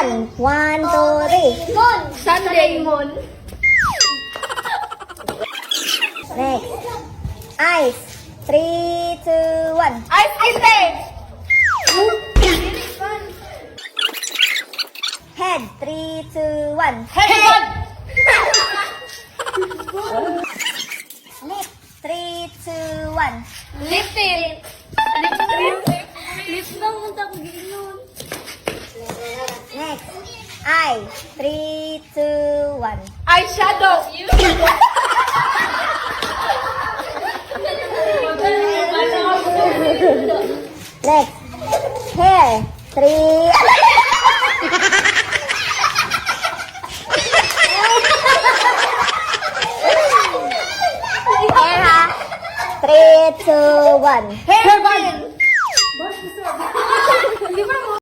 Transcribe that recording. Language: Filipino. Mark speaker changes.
Speaker 1: One. One, two, three.
Speaker 2: Moon. Sunday. Moon.
Speaker 1: Next. Eyes. 3, 2, 1.
Speaker 2: Ice cream.
Speaker 1: Head. 3, 2, 1.
Speaker 2: Head.
Speaker 1: Lip. 3, 2, 1.
Speaker 2: Lip tint. Lip lang ang tagilon.
Speaker 1: Next. Eye. 3, 2, 1.
Speaker 2: Eyeshadow.
Speaker 1: Next. Hair. 3. Hair ha. 3, 2, 1.
Speaker 2: Hairband. Di ba